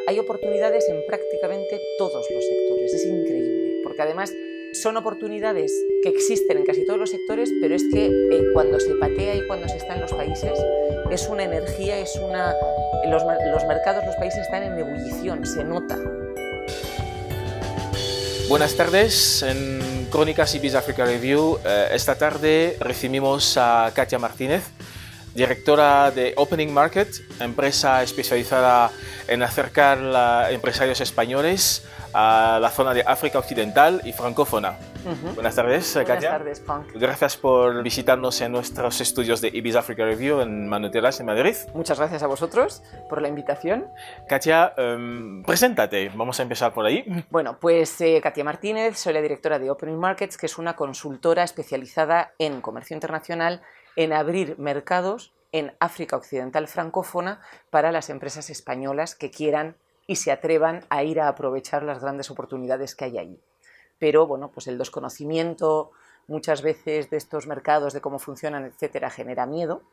hay oportunidades en prácticamente todos los sectores, es increíble, porque además son oportunidades que existen en casi todos los sectores, pero es que cuando se patea y cuando se está en los países es una energía, los mercados, los países están en ebullición, se nota. Buenas tardes, en Crónicas Ibiza Africa Review esta tarde recibimos a Katia Martínez, directora de Opening Market, empresa especializada en acercar a empresarios españoles a la zona de África Occidental y francófona. Buenas tardes, Katia. Buenas tardes, Frank. Gracias por visitarnos en nuestros estudios de Ibiza Africa Review en Manutelas, en Madrid. Muchas gracias a vosotros por la invitación. Katia, preséntate, vamos a empezar por ahí. Bueno, pues Katia Martínez, soy la directora de Opening Markets, que es una consultora especializada en comercio internacional, en abrir mercados en África Occidental francófona para las empresas españolas que quieran y se atrevan a ir a aprovechar las grandes oportunidades que hay allí. Pero bueno, pues el desconocimiento muchas veces de estos mercados, de cómo funcionan, etcétera, genera miedo,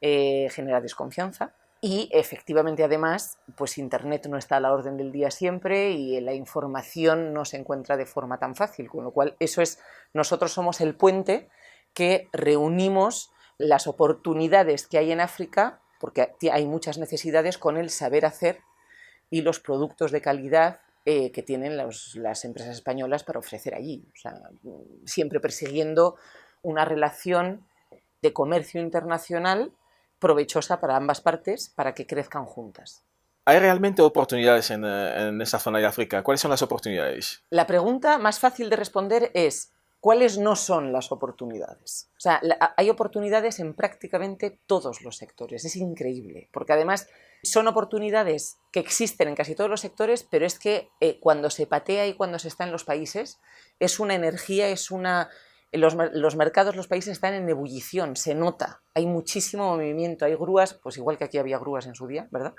genera desconfianza y efectivamente además pues Internet no está a la orden del día siempre y la información no se encuentra de forma tan fácil, con lo cual nosotros somos el puente que reunimos las oportunidades que hay en África, porque hay muchas necesidades, con el saber hacer y los productos de calidad que tienen las empresas españolas para ofrecer allí. O sea, siempre persiguiendo una relación de comercio internacional provechosa para ambas partes, para que crezcan juntas. ¿Hay realmente oportunidades en esa zona de África? ¿Cuáles son las oportunidades? La pregunta más fácil de responder es: ¿cuáles no son las oportunidades? O sea, hay oportunidades en prácticamente todos los sectores, es increíble, porque además son oportunidades que existen en casi todos los sectores, pero es que cuando se patea y cuando se está en los países es una energía, los mercados, los países están en ebullición, se nota, hay muchísimo movimiento, hay grúas, pues igual que aquí había grúas en su día, ¿verdad?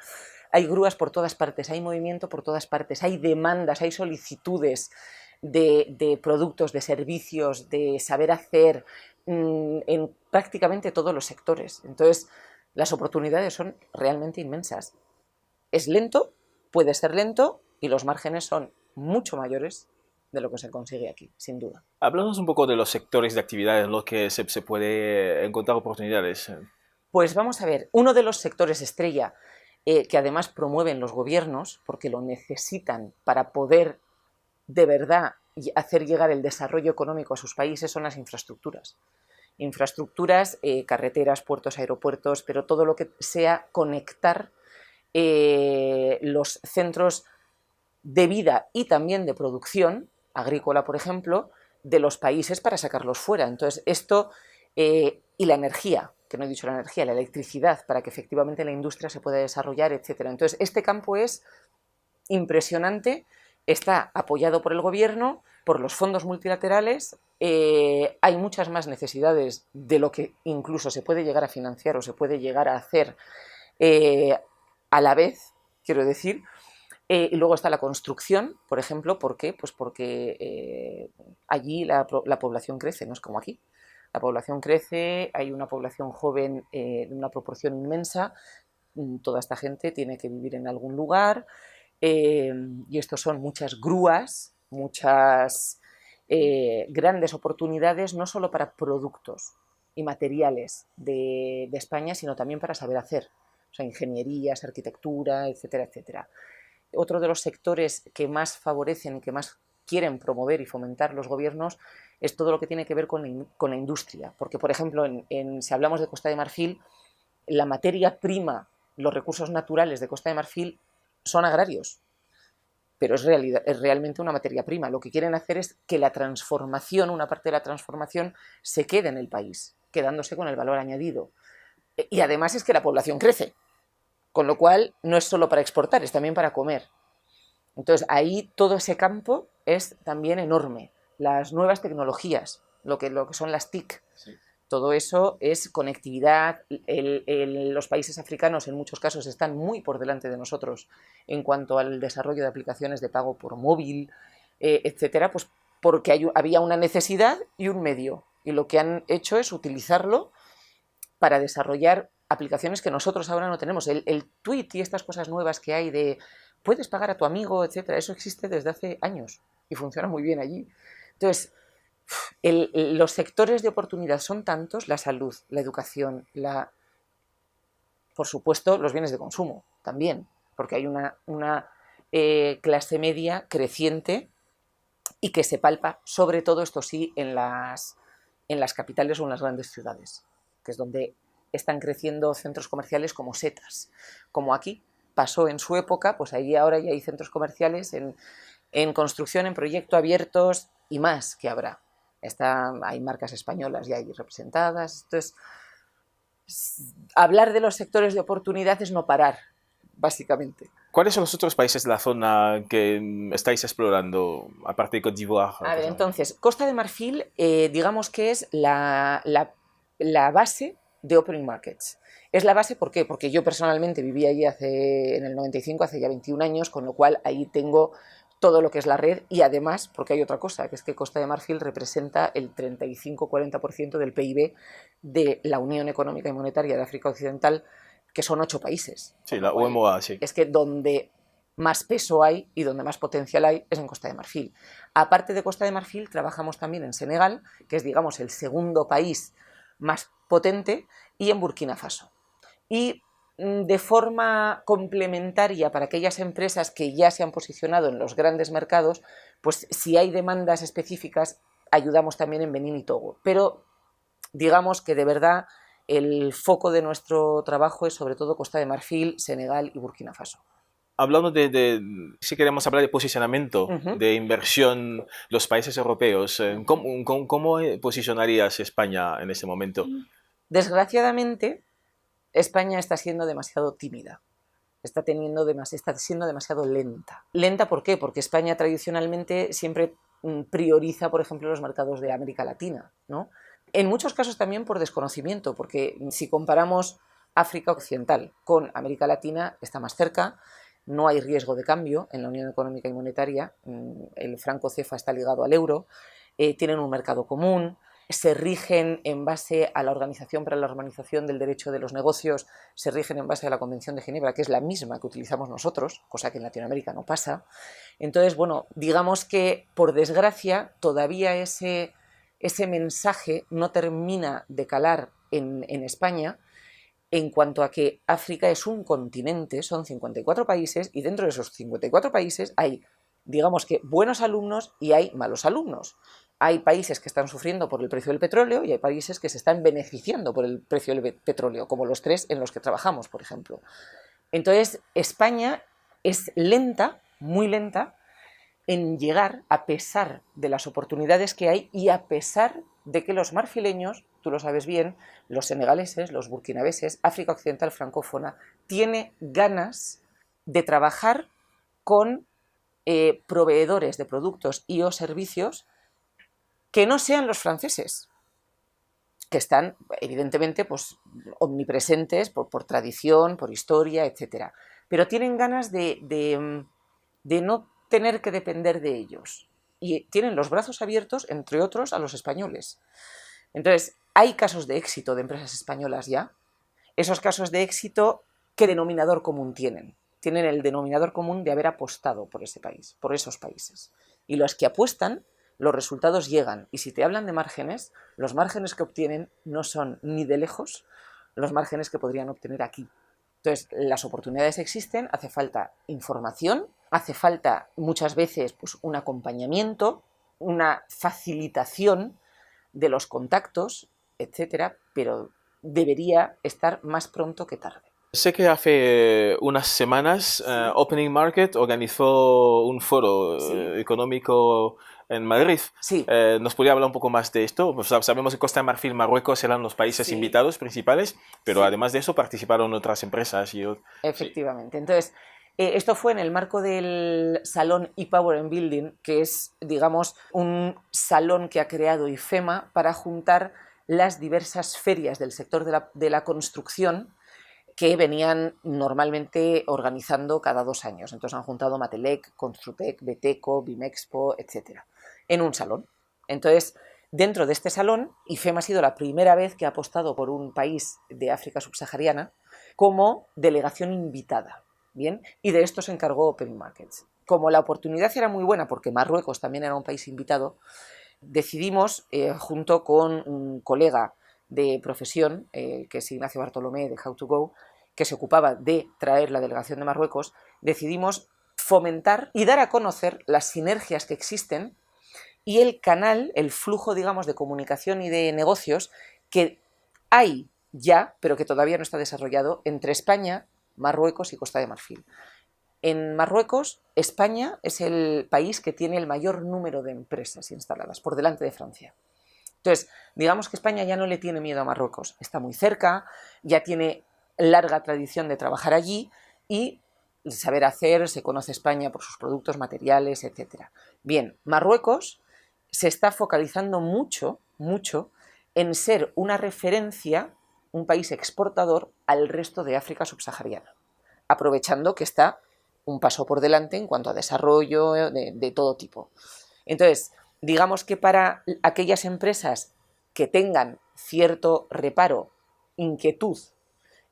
Hay grúas por todas partes, hay movimiento por todas partes, hay demandas, hay solicitudes de productos, de servicios, de saber hacer en prácticamente todos los sectores. Entonces, las oportunidades son realmente inmensas. Es lento, puede ser lento y los márgenes son mucho mayores de lo que se consigue aquí, sin duda. Háblanos un poco de los sectores de actividad en los que se puede encontrar oportunidades. Pues vamos a ver, uno de los sectores estrella que además promueven los gobiernos, porque lo necesitan para poder de verdad hacer llegar el desarrollo económico a sus países, son las infraestructuras. Infraestructuras, carreteras, puertos, aeropuertos, pero todo lo que sea conectar los centros de vida y también de producción agrícola, por ejemplo, de los países para sacarlos fuera. Entonces, esto y la energía, que no he dicho la energía, la electricidad, para que efectivamente la industria se pueda desarrollar, etcétera. Entonces, este campo es impresionante, está apoyado por el gobierno, por los fondos multilaterales, hay muchas más necesidades de lo que incluso se puede llegar a financiar o se puede llegar a hacer a la vez, quiero decir. Y luego está la construcción, por ejemplo, ¿por qué? Pues porque allí la población crece, no es como aquí. La población crece, hay una población joven de una proporción inmensa, toda esta gente tiene que vivir en algún lugar, y estos son muchas grúas, muchas grandes oportunidades, no solo para productos y materiales de España, sino también para saber hacer, o sea, ingenierías, arquitectura, etcétera, etcétera. Otro de los sectores que más favorecen y que más quieren promover y fomentar los gobiernos es todo lo que tiene que ver con la industria, porque, por ejemplo, si hablamos de Costa de Marfil, la materia prima, los recursos naturales de Costa de Marfil son agrarios, pero es realmente una materia prima. Lo que quieren hacer es que la transformación, una parte de la transformación, se quede en el país, quedándose con el valor añadido. Y además es que la población crece, con lo cual no es solo para exportar, es también para comer. Entonces ahí todo ese campo es también enorme. Las nuevas tecnologías, lo que son las TIC, sí. Todo eso es conectividad. Los países africanos en muchos casos están muy por delante de nosotros en cuanto al desarrollo de aplicaciones de pago por móvil, etcétera, pues porque había una necesidad y un medio, y lo que han hecho es utilizarlo para desarrollar aplicaciones que nosotros ahora no tenemos. El tweet y estas cosas nuevas que hay de puedes pagar a tu amigo, etcétera. Eso existe desde hace años y funciona muy bien allí. Entonces, los sectores de oportunidad son tantos: la salud, la educación, por supuesto, los bienes de consumo también, porque hay una clase media creciente y que se palpa, sobre todo, esto sí, en las capitales o en las grandes ciudades, que es donde están creciendo centros comerciales como setas. Como aquí pasó en su época, pues ahí ahora ya hay centros comerciales en construcción, en proyecto, abiertos, y más que habrá. Hay marcas españolas ya ahí representadas. Entonces, hablar de los sectores de oportunidad es no parar, básicamente. ¿Cuáles son los otros países de la zona que estáis explorando, aparte de Côte d'Ivoire? A ver, entonces, Costa de Marfil, digamos que es la base de Opening Markets. Es la base, ¿por qué? Porque yo personalmente viví allí en el 95, hace ya 21 años, con lo cual ahí tengo todo lo que es la red, y además, porque hay otra cosa, que es que Costa de Marfil representa el 35-40% del PIB de la Unión Económica y Monetaria de África Occidental, que son 8 países. Sí, la UEMOA, sí. Es que donde más peso hay y donde más potencial hay es en Costa de Marfil. Aparte de Costa de Marfil, trabajamos también en Senegal, que es, digamos, el segundo país más potente, y en Burkina Faso. Y de forma complementaria para aquellas empresas que ya se han posicionado en los grandes mercados, pues si hay demandas específicas, ayudamos también en Benín y Togo. Pero digamos que de verdad el foco de nuestro trabajo es sobre todo Costa de Marfil, Senegal y Burkina Faso. Hablando si queremos hablar de posicionamiento, de inversión, los países europeos, ¿cómo posicionarías España en este momento? Desgraciadamente, España está siendo demasiado tímida, está siendo demasiado lenta. ¿Lenta por qué? Porque España tradicionalmente siempre prioriza, por ejemplo, los mercados de América Latina, ¿no? En muchos casos también por desconocimiento, porque si comparamos África Occidental con América Latina, está más cerca, no hay riesgo de cambio en la Unión Económica y Monetaria, el franco CEFA está ligado al euro, tienen un mercado común, se rigen en base a la Organización para la Normalización del Derecho de los Negocios, se rigen en base a la Convención de Ginebra, que es la misma que utilizamos nosotros, cosa que en Latinoamérica no pasa. Entonces, bueno, digamos que, por desgracia, todavía ese mensaje no termina de calar en España, en cuanto a que África es un continente, son 54 países, y dentro de esos 54 países hay, digamos que, buenos alumnos y hay malos alumnos. Hay países que están sufriendo por el precio del petróleo y hay países que se están beneficiando por el precio del petróleo, como los 3 en los que trabajamos, por ejemplo. Entonces, España es lenta, muy lenta, en llegar, a pesar de las oportunidades que hay y a pesar de que los marfileños, tú lo sabes bien, los senegaleses, los burkinabeses, África Occidental francófona, tiene ganas de trabajar con proveedores de productos y o servicios que no sean los franceses, que están evidentemente pues, omnipresentes por tradición, por historia, etc. Pero tienen ganas de no tener que depender de ellos. Y tienen los brazos abiertos, entre otros, a los españoles. Entonces, hay casos de éxito de empresas españolas ya. Esos casos de éxito, ¿qué denominador común tienen? Tienen el denominador común de haber apostado por ese país, por esos países. Y los que apuestan, los resultados llegan. Y si te hablan de márgenes, los márgenes que obtienen no son ni de lejos los márgenes que podrían obtener aquí. Entonces, las oportunidades existen, hace falta información, hace falta muchas veces pues, un acompañamiento, una facilitación de los contactos, etcétera, pero debería estar más pronto que tarde. Sé que hace unas semanas Opening Market organizó un foro económico en Madrid. Sí. ¿Nos podría hablar un poco más de esto? Pues sabemos que Costa de Marfil y Marruecos eran los países invitados principales, pero además de eso participaron otras empresas. Efectivamente. Entonces, esto fue en el marco del salón ePower and Building, que es, digamos, un salón que ha creado IFEMA para juntar las diversas ferias del sector de la construcción que venían normalmente organizando cada 2 años. Entonces han juntado Matelec, Construtec, Beteco, Bimexpo, etc. en un salón. Entonces, dentro de este salón, IFEMA ha sido la primera vez que ha apostado por un país de África subsahariana como delegación invitada. Bien, y de esto se encargó Opening Markets. Como la oportunidad era muy buena, porque Marruecos también era un país invitado, decidimos, junto con un colega de profesión, que es Ignacio Bartolomé de How2Go, que se ocupaba de traer la delegación de Marruecos, decidimos fomentar y dar a conocer las sinergias que existen y el canal, el flujo, digamos, de comunicación y de negocios que hay ya, pero que todavía no está desarrollado, entre España, Marruecos y Costa de Marfil. En Marruecos, España es el país que tiene el mayor número de empresas instaladas, por delante de Francia. Entonces, digamos que España ya no le tiene miedo a Marruecos, está muy cerca, ya tiene larga tradición de trabajar allí y saber hacer, se conoce España por sus productos, materiales, etc. Bien, Marruecos se está focalizando mucho en ser una referencia, un país exportador al resto de África subsahariana, aprovechando que está un paso por delante en cuanto a desarrollo de todo tipo. Entonces, digamos que para aquellas empresas que tengan cierto reparo, inquietud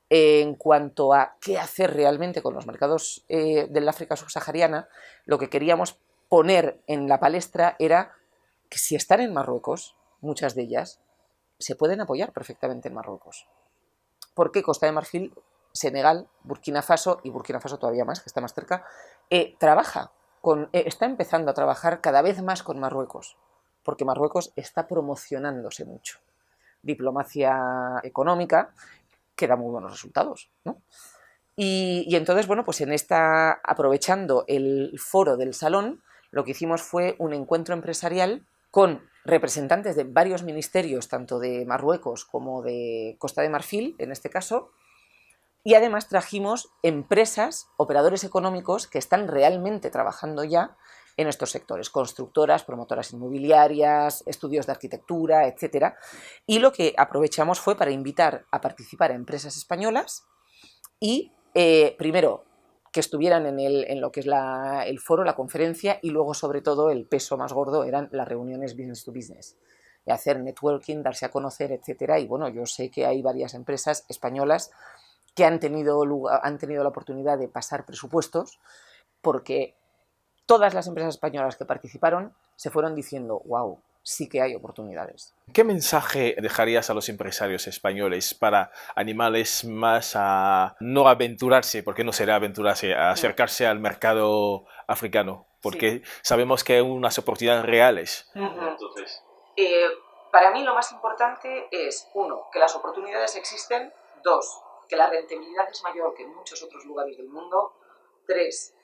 en cuanto a qué hacer realmente con los mercados del África subsahariana, lo que queríamos poner en la palestra era que si están en Marruecos, muchas de ellas, se pueden apoyar perfectamente en Marruecos. Porque Costa de Marfil, Senegal, Burkina Faso, y Burkina Faso todavía más, que está más cerca, está empezando a trabajar cada vez más con Marruecos, porque Marruecos está promocionándose mucho. Diplomacia económica que da muy buenos resultados, ¿no? Y entonces, bueno, pues aprovechando el foro del salón, lo que hicimos fue un encuentro empresarial con representantes de varios ministerios, tanto de Marruecos como de Costa de Marfil, en este caso, y además trajimos empresas, operadores económicos que están realmente trabajando ya en estos sectores, constructoras, promotoras inmobiliarias, estudios de arquitectura, etc. Y lo que aprovechamos fue para invitar a participar a empresas españolas y, primero, que estuvieran en lo que es el foro, la conferencia, y luego, sobre todo, el peso más gordo eran las reuniones business to business, de hacer networking, darse a conocer, etc. Y bueno, yo sé que hay varias empresas españolas que han tenido la oportunidad de pasar presupuestos, porque todas las empresas españolas que participaron se fueron diciendo, wow, sí que hay oportunidades. ¿Qué mensaje dejarías a los empresarios españoles para animarles más a no aventurarse, porque no será aventurarse, a acercarse al mercado africano? Porque sabemos que hay unas oportunidades reales. Entonces, para mí lo más importante es, 1, que las oportunidades existen, 2, que la rentabilidad es mayor que en muchos otros lugares del mundo, 3,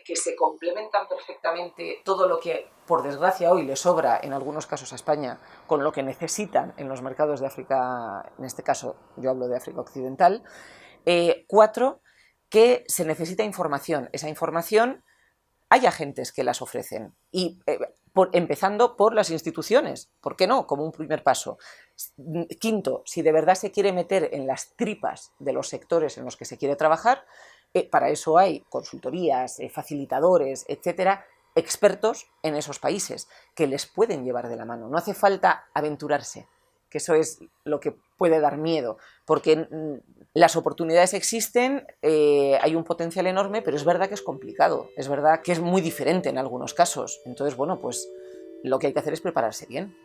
que se complementan perfectamente todo lo que, por desgracia, hoy le sobra en algunos casos a España con lo que necesitan en los mercados de África, en este caso yo hablo de África Occidental. 4, que se necesita información. Esa información hay agentes que las ofrecen y empezando por las instituciones, ¿por qué no? Como un primer paso. 5, si de verdad se quiere meter en las tripas de los sectores en los que se quiere trabajar, para eso hay consultorías, facilitadores, etcétera, expertos en esos países que les pueden llevar de la mano. No hace falta aventurarse, que eso es lo que puede dar miedo, porque las oportunidades existen, hay un potencial enorme, pero es verdad que es complicado, es verdad que es muy diferente en algunos casos. Entonces, bueno, pues lo que hay que hacer es prepararse bien,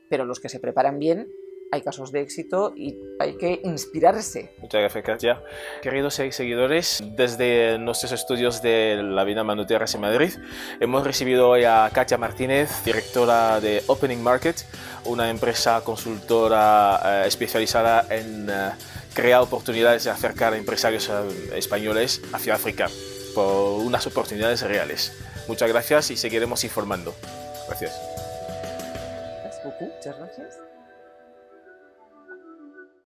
pero los que se preparan bien, hay casos de éxito y hay que inspirarse. Muchas gracias, Katia. Queridos seguidores, desde nuestros estudios de la Vida Manuteras en Madrid, hemos recibido hoy a Katia Martínez, directora de Opening Market, una empresa consultora especializada en crear oportunidades de acercar a empresarios españoles hacia África por unas oportunidades reales. Muchas gracias y seguiremos informando. Gracias. Muchas gracias.